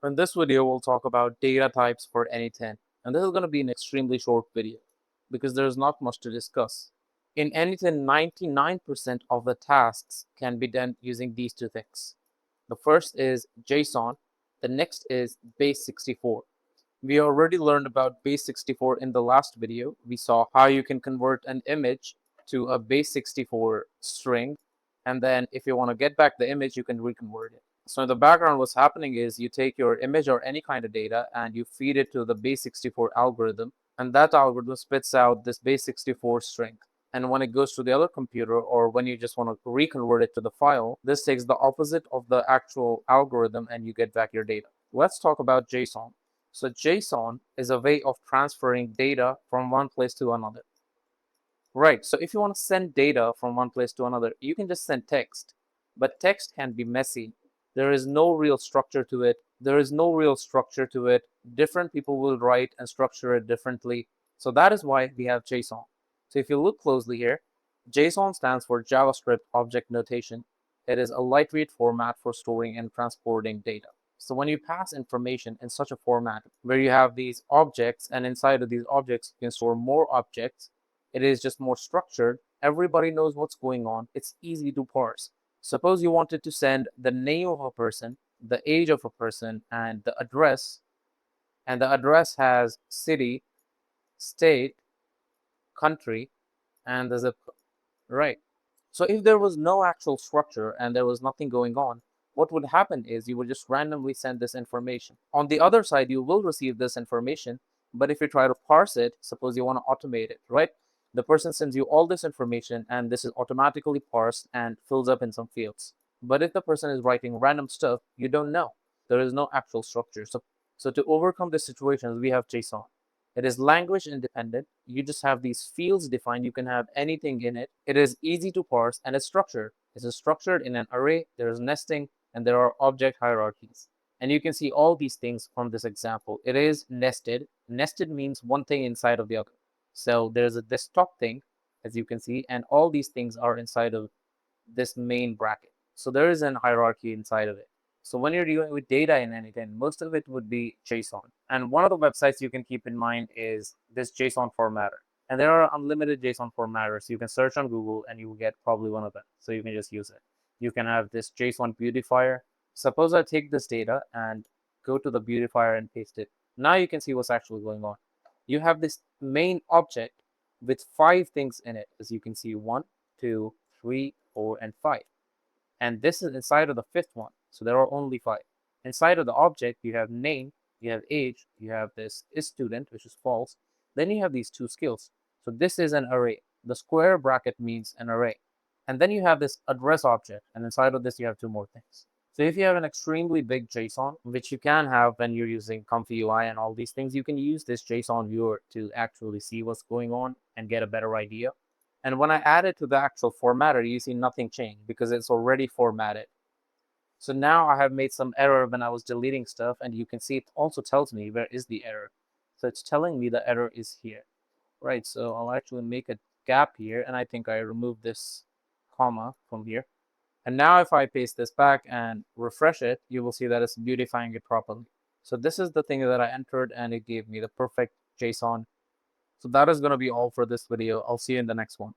In this video, we'll talk about data types for N8N. And this is going to be an extremely short video because there's not much to discuss. In N8N, 99% of the tasks can be done using these two things. The first is JSON. The next is Base64. We already learned about Base64 in the last video. We saw how you can convert an image to a Base64 string. And then if you want to get back the image, you can reconvert it. So in the background, what's happening is you take your image or any kind of data and you feed it to the Base64 algorithm. And that algorithm spits out this Base64 string. And when it goes to the other computer, or when you just want to reconvert it to the file, this takes the opposite of the actual algorithm and you get back your data. Let's talk about JSON. So JSON is a way of transferring data from one place to another. Right, so if you want to send data from one place to another, you can just send text. But text can be messy. There is no real structure to it. Different people will write and structure it differently. So that is why we have JSON. So if you look closely here, JSON stands for JavaScript Object Notation. It is a lightweight format for storing and transporting data. So when you pass information in such a format where you have these objects, and inside of these objects you can store more objects, it is just more structured. Everybody knows what's going on. It's easy to parse. Suppose you wanted to send the name of a person, the age of a person, and the address has city, state, country, and the zip code, right? So if there was no actual structure and there was nothing going on, what would happen is you would just randomly send this information. On the other side, you will receive this information, but if you try to parse it, suppose you want to automate it, right? The person sends you all this information and this is automatically parsed and fills up in some fields. But if the person is writing random stuff, you don't know. There is no actual structure. So to overcome this situation, we have JSON. It is language independent. You just have these fields defined. You can have anything in it. It is easy to parse and it's structured. It is structured in an array. There is nesting and there are object hierarchies. And you can see all these things from this example. It is nested. Nested means one thing inside of the other. So there's a desktop thing, as you can see, and all these things are inside of this main bracket. So there is an hierarchy inside of it. So when you're dealing with data in N8N, most of it would be JSON. And one of the websites you can keep in mind is this JSON formatter. And there are unlimited JSON formatters. You can search on Google and you will get probably one of them. So you can just use it. You can have this JSON beautifier. Suppose I take this data and go to the beautifier and paste it. Now you can see what's actually going on. You have this main object with 5 things in it, as you can see, 1, 2, 3, 4, and 5. And this is inside of the 5th one. So there are only 5. Inside of the object, you have name, you have age, you have this is student, which is false. Then you have these 2 skills. So this is an array. The square bracket means an array. And then you have this address object. And inside of this, you have 2 more things. So if you have an extremely big JSON, which you can have when you're using Comfy UI and all these things, you can use this JSON viewer to actually see what's going on and get a better idea. And when I add it to the actual formatter, you see nothing changed because it's already formatted. So now I have made some error when I was deleting stuff, and you can see it also tells me where is the error. So it's telling me the error is here, right? So I'll actually make a gap here, and I think I removed this comma from here. And now if I paste this back and refresh it, you will see that it's beautifying it properly. So this is the thing that I entered, and it gave me the perfect JSON. So that is going to be all for this video. I'll see you in the next one.